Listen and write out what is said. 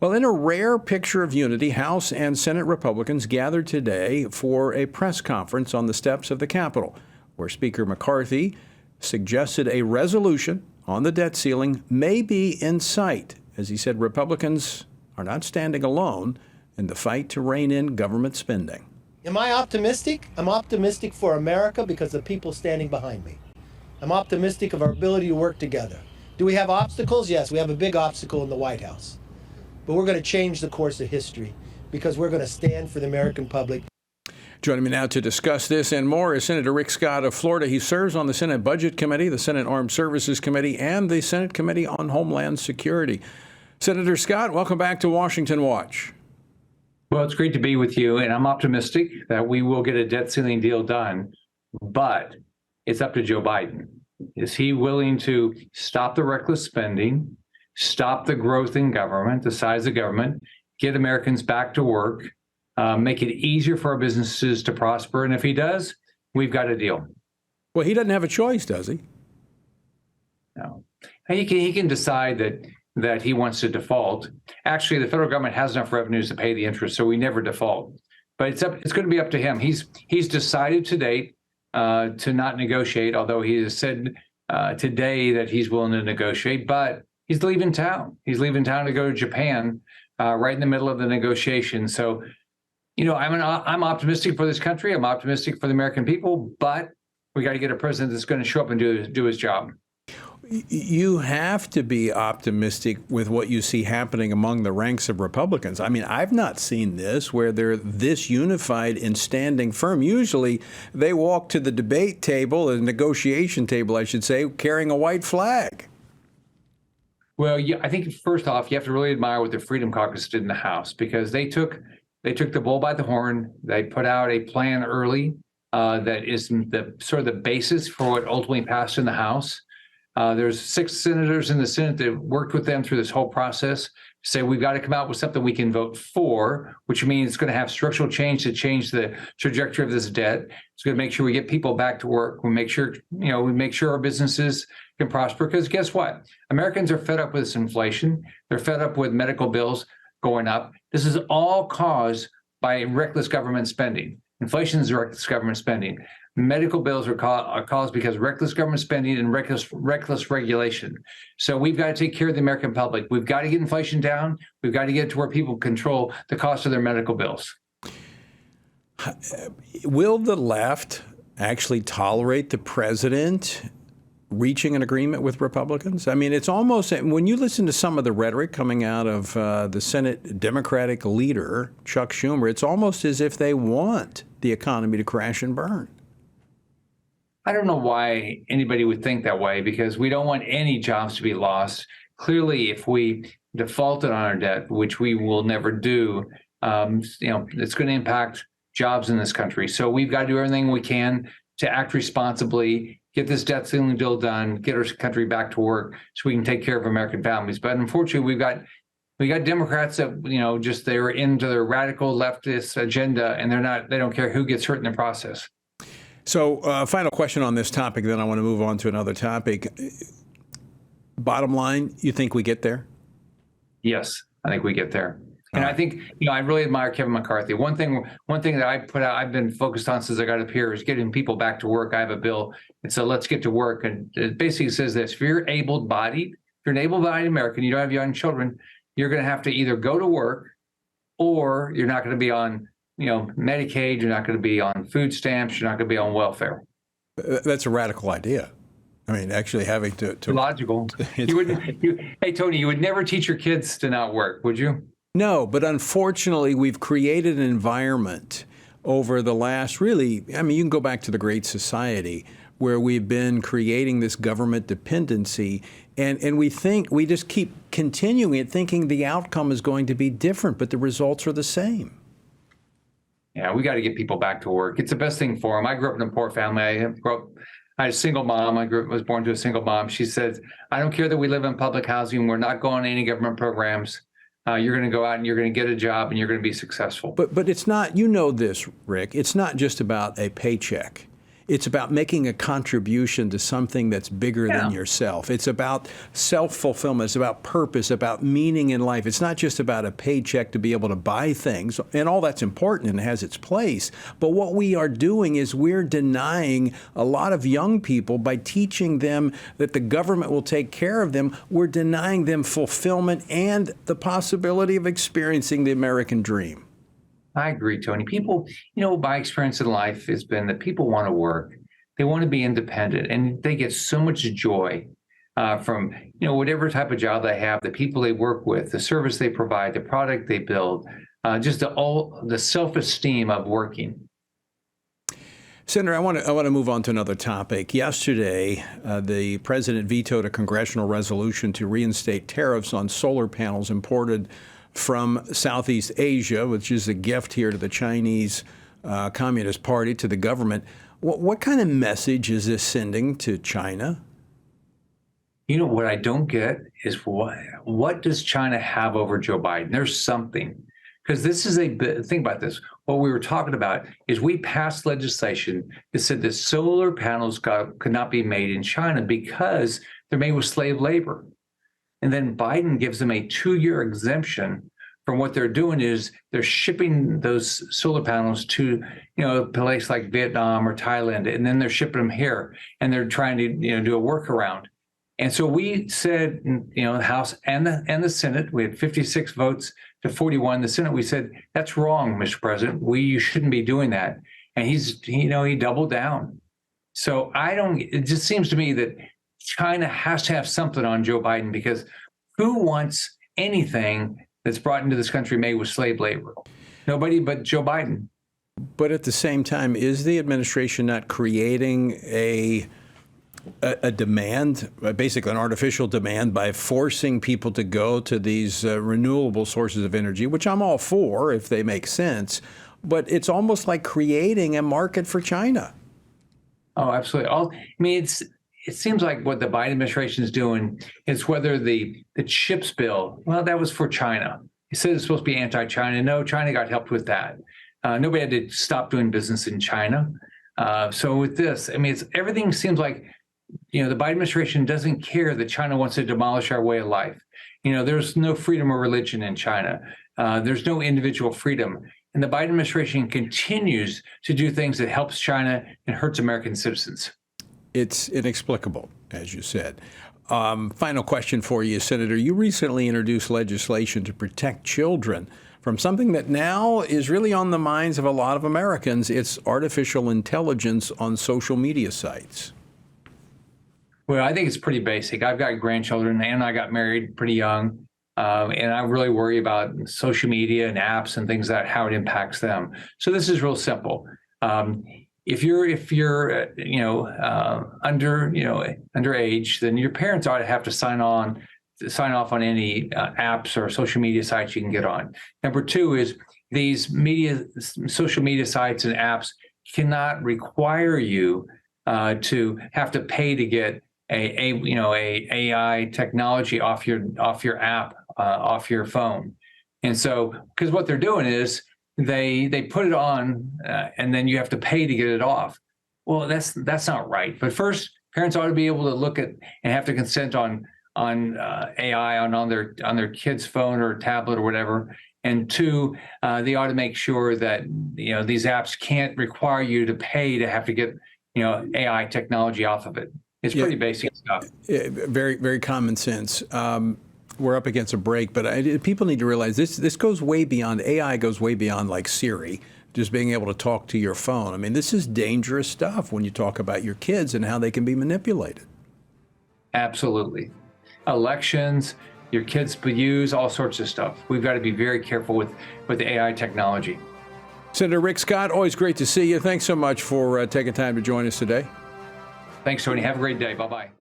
Well, in a rare picture of unity, House and Senate Republicans gathered today for a press conference on the steps of the Capitol, where Speaker McCarthy suggested a resolution on the debt ceiling may be in sight. As he said, Republicans are not standing alone in the fight to rein in government spending. Am I optimistic? I'm optimistic for America because of the people standing behind me. I'm optimistic of our ability to work together. Do we have obstacles? Yes, we have a big obstacle in the White House. But we're going to change the course of history because we're going to stand for the American public. Joining me now to discuss this and more is Senator Rick Scott of Florida. He serves on the Senate Budget Committee, the Senate Armed Services Committee, and the Senate Committee on Homeland Security. Senator Scott, welcome back to Washington Watch. Well, it's great to be with you, and I'm optimistic that we will get a debt ceiling deal done, but it's up to Joe Biden. Is he willing to stop the reckless spending, stop the growth in government, the size of government, get Americans back to work, make it easier for our businesses to prosper? And if he does, we've got a deal. Well, he doesn't have a choice, does he? No. He can decide that he wants to default. Actually, the federal government has enough revenues to pay the interest, so we never default. But it's going to be up to him. He's decided to date to not negotiate, although he has said today that he's willing to negotiate, but he's leaving town. He's leaving town to go to Japan right in the middle of the negotiation. So, I'm optimistic for this country. I'm optimistic for the American people, but we got to get a president that's going to show up and do his job. You have to be optimistic with what you see happening among the ranks of Republicans. I mean, I've not seen this where they're this unified and standing firm. Usually they walk to the debate table, the negotiation table, I should say, carrying a white flag. Well, I think first off, you have to really admire what the Freedom Caucus did in the House, because they took the bull by the horn. They put out a plan early that is the sort of the basis for what ultimately passed in the House. There's 6 senators in the Senate that worked with them through this whole process to say we've got to come out with something we can vote for, which means it's going to have structural change to change the trajectory of this debt. It's going to make sure we get people back to work. We make sure our businesses can prosper, because guess what? Americans are fed up with this inflation. They're fed up with medical bills going up. This is all caused by reckless government spending. Inflation is reckless government spending. Medical bills are caused because reckless government spending and reckless regulation. So we've got to take care of the American public. We've got to get inflation down. We've got to get it to where people control the cost of their medical bills. Will the left actually tolerate the president reaching an agreement with Republicans? I mean, it's almost, when you listen to some of the rhetoric coming out of the Senate Democratic leader, Chuck Schumer, it's almost as if they want the economy to crash and burn. I don't know why anybody would think that way, because we don't want any jobs to be lost. Clearly, if we defaulted on our debt, which we will never do, it's going to impact jobs in this country. So we've got to do everything we can to act responsibly, get this debt ceiling deal done, get our country back to work so we can take care of American families. But unfortunately, we got Democrats that, they're into their radical leftist agenda, and they don't care who gets hurt in the process. So final question on this topic, then I want to move on to another topic. Bottom line, you think we get there? Yes, I think we get there. And I think, I really admire Kevin McCarthy. One thing that I put out, I've been focused on since I got up here, is getting people back to work. I have a bill. And so let's get to work. And it basically says this: if you're able-bodied, if you're an able-bodied American, you don't have young children, you're going to have to either go to work, or you're not going to be on Medicaid, you're not going to be on food stamps, you're not going to be on welfare. That's a radical idea. I mean, actually having to logical. Hey, Tony, you would never teach your kids to not work, would you? No, but unfortunately, we've created an environment over the last, you can go back to the Great Society, where we've been creating this government dependency, and we just keep continuing it, thinking the outcome is going to be different, but the results are the same. Yeah, we got to get people back to work. It's the best thing for them. I grew up in a poor family. I had a single mom. Was born to a single mom. She said, I don't care that we live in public housing. We're not going to any government programs. You're going to go out and you're going to get a job and you're going to be successful. But it's not, this, Rick, it's not just about a paycheck. It's about making a contribution to something that's bigger than yourself. It's about self-fulfillment. It's about purpose, about meaning in life. It's not just about a paycheck to be able to buy things, and all that's important and has its place. But what we are doing is we're denying a lot of young people by teaching them that the government will take care of them. We're denying them fulfillment and the possibility of experiencing the American dream. I agree, Tony. People, my experience in life has been that people want to work. They want to be independent, and they get so much joy from, whatever type of job they have, the people they work with, the service they provide, the product they build, just the self-esteem of working. Senator, I want to move on to another topic. Yesterday, the president vetoed a congressional resolution to reinstate tariffs on solar panels imported from Southeast Asia, which is a gift here to the Chinese Communist Party, to the government. What kind of message is this sending to China? What I don't get is what does China have over Joe Biden? There's something. Because this is think about this. What we were talking about is we passed legislation that said that solar panels could not be made in China because they're made with slave labor. And then Biden gives them a 2-year exemption from what they're doing is they're shipping those solar panels to, a place like Vietnam or Thailand, and then they're shipping them here, and they're trying to, do a workaround. And so we said, the House and the Senate, we had 56 votes to 41. The Senate, we said, that's wrong, Mr. President. You shouldn't be doing that. And he doubled down. So it just seems to me that China has to have something on Joe Biden, because who wants anything that's brought into this country made with slave labor? Nobody but Joe Biden. But at the same time, is the administration not creating a demand, basically an artificial demand, by forcing people to go to these renewable sources of energy, which I'm all for if they make sense, but it's almost like creating a market for China? Oh, absolutely. It seems like what the Biden administration is doing is whether the CHIPS bill, well, that was for China. He said it's supposed to be anti-China. No, China got helped with that. Nobody had to stop doing business in China. So with this, everything seems like, the Biden administration doesn't care that China wants to demolish our way of life. There's no freedom of religion in China. There's no individual freedom. And the Biden administration continues to do things that helps China and hurts American citizens. It's inexplicable, as you said. Final question for you, Senator. You recently introduced legislation to protect children from something that now is really on the minds of a lot of Americans. It's artificial intelligence on social media sites. Well, I think it's pretty basic. I've got grandchildren, and I got married pretty young, and I really worry about social media and apps and things how it impacts them. So this is real simple. If you're underage, then your parents ought to have to sign off on any apps or social media sites you can get on. Number two is these social media sites and apps cannot require you to have to pay to get a AI technology off your app, off your phone. And so, because what they're doing is they put it on and then you have to pay to get it off. Well, that's not right. But first, parents ought to be able to look at and have to consent on AI on their kid's phone or tablet or whatever. And two, they ought to make sure that these apps can't require you to pay to have to get AI technology off of it. It's pretty basic stuff. Very, very common sense. We're up against a break, but people need to realize this goes way beyond, AI goes way beyond like Siri, just being able to talk to your phone. This is dangerous stuff when you talk about your kids and how they can be manipulated. Absolutely. Elections, your kids use all sorts of stuff. We've got to be very careful with AI technology. Senator Rick Scott, always great to see you. Thanks so much for taking time to join us today. Thanks, Tony. Have a great day. Bye-bye.